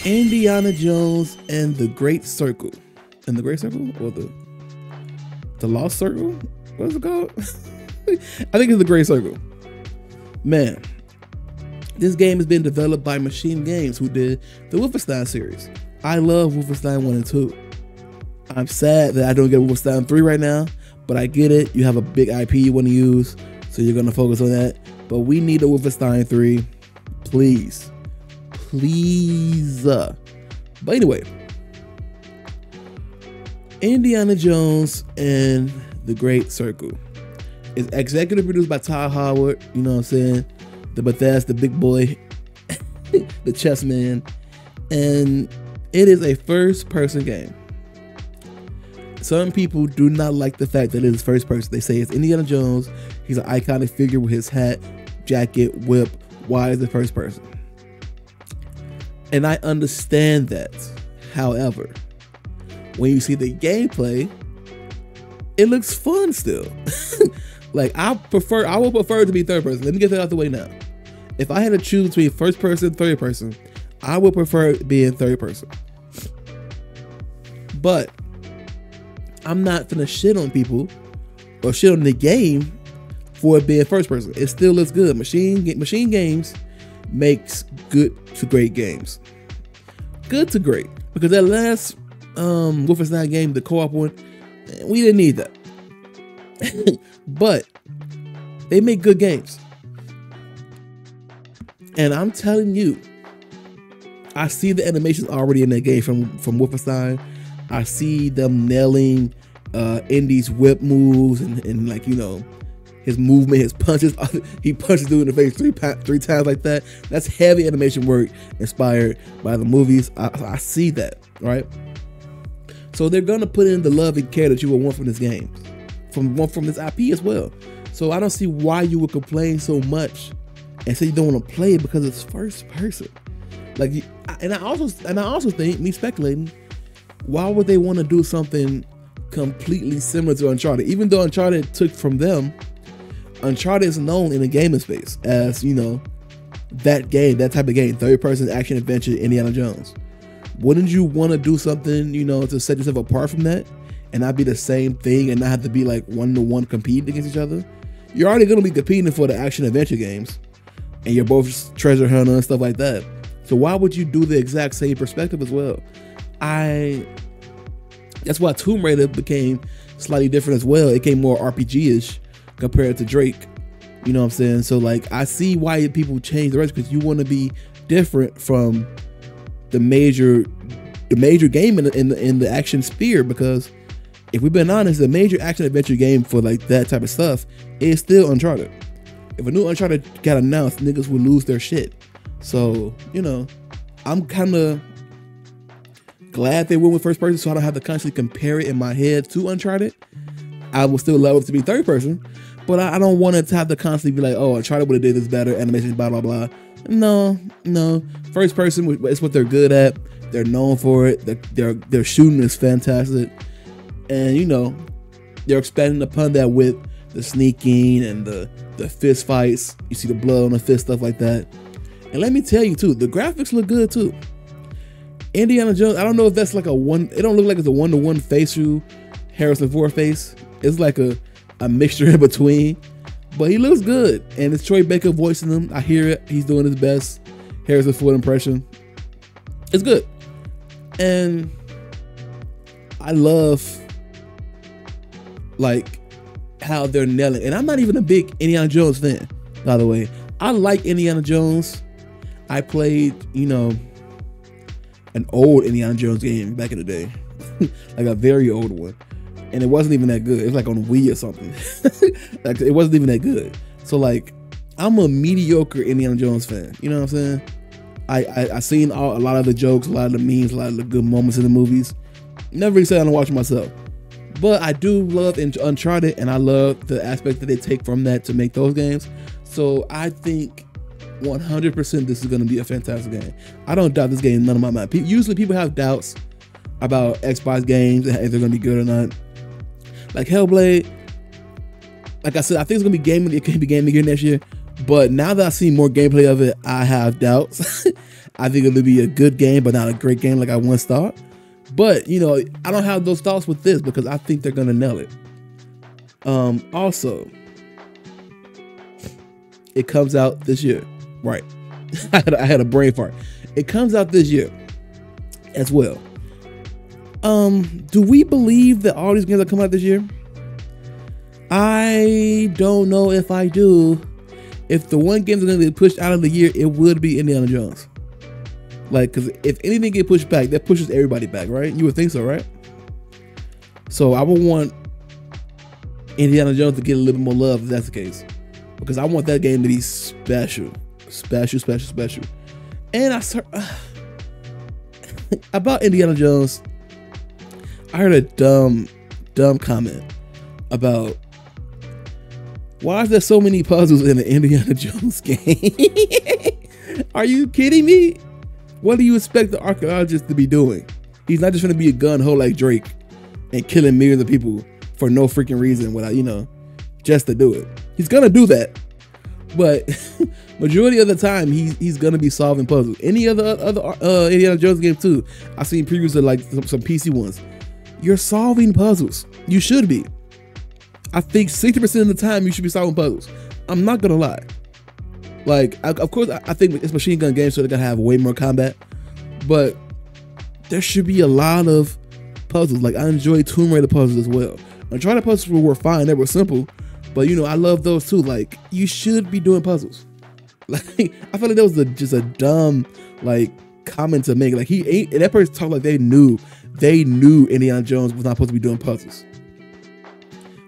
Indiana Jones and the Great Circle. And the Great Circle? Or the Lost Circle? What is it called? I think it's the Great Circle. Man, this game has been developed by Machine Games, who did the Wolfenstein series. I love Wolfenstein 1 and 2. I'm sad that I don't get Wolfenstein 3 right now, but I get it. You have a big IP you want to use, so you're going to focus on that. But we need a Wolfenstein 3. Please. Please. But anyway, Indiana Jones and the Great Circle is executive produced by Todd Howard, you know what I'm saying? The Bethesda big boy, the chess man. And it is a first person game. Some people do not like the fact that it is first person. They say it's Indiana Jones. He's an iconic figure with his hat, jacket, whip. Why is it first person? And I understand that. However, when you see the gameplay, it looks fun still. Like I would prefer it to be third person. Let me get that out the way now. If I had to choose between first person, third person, I would prefer it being third person. But I'm not gonna shit on people or shit on the game for it being first person. It still looks good. Machine Games makes good to great games. Good to great. Because that last Wolfenstein game, the co-op one, we didn't need that. But they make good games. And I'm telling you, I see the animations already in that game from Wolfenstein. I see them nailing Indy's whip moves and like, you know, his movement, his punches. He punches dude in the face three times like that. That's heavy animation work inspired by the movies. I see that, right? So they're gonna put in the love and care that you would want from this game, from this IP as well. So I don't see why you would complain so much and say you don't want to play it because it's first person. Like, and I also think, me speculating, why would they want to do something completely similar to Uncharted? Even though Uncharted took from them, Uncharted is known in the gaming space as, you know, that type of game, third person action adventure, Indiana Jones. Wouldn't you want to do something, you know, to set yourself apart from that and not be the same thing and not have to be like one-to-one competing against each other? You're already going to be competing for the action adventure games and you're both treasure hunter and stuff like that. So why would you do the exact same perspective as well? That's why Tomb Raider became slightly different as well. It became more RPG-ish compared to Drake. You know what I'm saying? So like, I see why people change the rest, because you want to be different from the major game in the action sphere. Because if we've been honest, the major action adventure game for like that type of stuff is still Uncharted. If a new Uncharted got announced, niggas would lose their shit. So, you know, I'm kind of glad they went with first person, so I don't have to constantly compare it in my head to Uncharted. I would still love it to be third person, but I don't want it to have to constantly be like, oh, Uncharted would have did this better, animation, blah, blah, blah. No. First person, it's what they're good at. They're known for it. Their shooting is fantastic. And, you know, they're expanding upon that with the sneaking and the fist fights. You see the blood on the fist, stuff like that. And let me tell you too, the graphics look good too. Indiana Jones, I don't know if that's like it don't look like it's a one-to-one facial Harrison Ford face. It's like a mixture in between, but he looks good. And it's Troy Baker voicing him. I hear it. He's doing his best Harrison Ford impression. It's good. And I love like how they're nailing. And I'm not even a big Indiana Jones fan, by the way. I like Indiana Jones. I played, you know, an old Indiana Jones game back in the day, like a very old one, and it wasn't even that good. It was like on Wii or something. Like, it wasn't even that good. So like, I'm a mediocre Indiana Jones fan. You know what I'm saying? I seen a lot of the jokes, a lot of the memes, a lot of the good moments in the movies. Never really sat down and watched myself, but I do love Uncharted, and I love the aspect that they take from that to make those games. So I think 100% this is going to be a fantastic game. I don't doubt this game, none of my mind. Usually people have doubts about Xbox games, if they're going to be good or not. Like Hellblade, like I said, I think it's going to be gaming. It can be gaming again next year. But now that I see more gameplay of it, I have doubts. I think it'll be a good game, but not a great game like I once thought. But, you know, I don't have those thoughts with this because I think they're going to nail it. Also, it comes out this year. Right. I had a brain fart. It comes out this year as well. Do we believe that all these games are coming out this year? I don't know if I do. If the one game that's going to get pushed out of the year, it would be Indiana Jones. Like, because if anything get pushed back, that pushes everybody back, right? You would think so, right? So I would want Indiana Jones to get a little bit more love if that's the case. Because I want that game to be special. Special, special, special. And about Indiana Jones, I heard a dumb comment about why is there so many puzzles in the Indiana Jones game? Are you kidding me? What do you expect the archaeologist to be doing? He's not just going to be a gun ho like Drake and killing millions of people for no freaking reason without, you know, just to do it. He's going to do that. But majority of the time, he's going to be solving puzzles. Any other Indiana Jones game too. I've seen previews of like some PC ones. You're solving puzzles. You should be. I think 60% of the time you should be solving puzzles. I'm not going to lie. Like, of course, I think it's machine gun games, so they're going to have way more combat. But there should be a lot of puzzles. Like, I enjoy Tomb Raider puzzles as well. Uncharted puzzles were fine. They were simple. But, you know, I love those too. Like, you should be doing puzzles. Like, I feel like that was just a dumb, like, comment to make. Like, that person talked like they knew Indiana Jones was not supposed to be doing puzzles.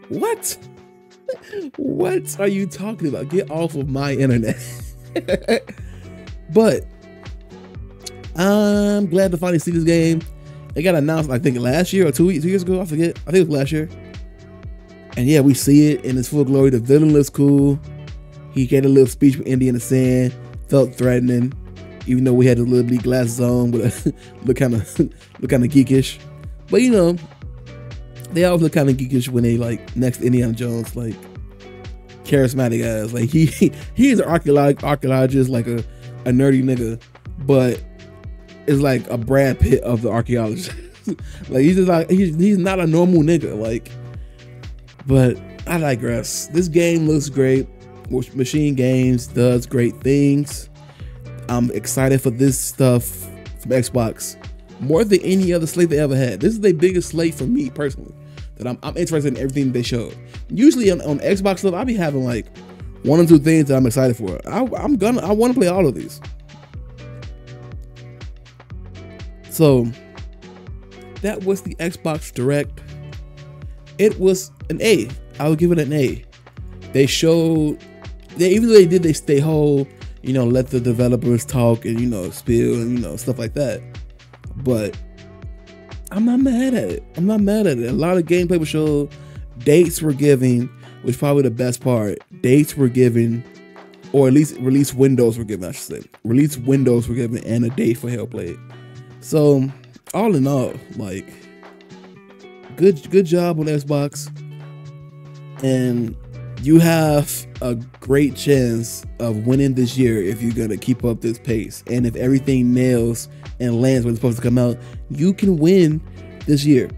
What? What are you talking about? Get off of my internet. But I'm glad to finally see this game. It got announced, I think, last year or 2 years ago. I forget. I think it was last year. And yeah, we see it in its full glory. The villain looks cool. He gave a little speech with Indy in the sand. Felt threatening, even though we had the little bleak glasses on, but look kind of geekish. But you know, they always look kind of geekish when they like next to Indiana Jones, like charismatic guys. Like he's an archaeologist, like a nerdy nigga, but it's like a Brad Pitt of the archaeologist. Like he's just like he's not a normal nigga. Like, but I digress. This game looks great. Machine Games does great things. I'm excited for this stuff from Xbox more than any other slate they ever had. This is the biggest slate for me personally. That I'm interested in everything they showed. Usually on Xbox stuff, I'll be having like 1 or 2 things that I'm excited for. I want to play all of these. So that was the Xbox Direct. It was an A. I would give it an A. They showed, even though they stay whole, you know, let the developers talk and, you know, spill and, you know, stuff like that. But I'm not mad at it. I'm not mad at it. A lot of gameplay was showed. Dates were given, which is probably the best part. Dates were given, or at least release windows were given, I should say. Release windows were given and a date for Hellblade. So, all in all, like, good job on Xbox. And you have a great chance of winning this year if you're gonna keep up this pace. And if everything nails and lands when it's supposed to come out, you can win this year.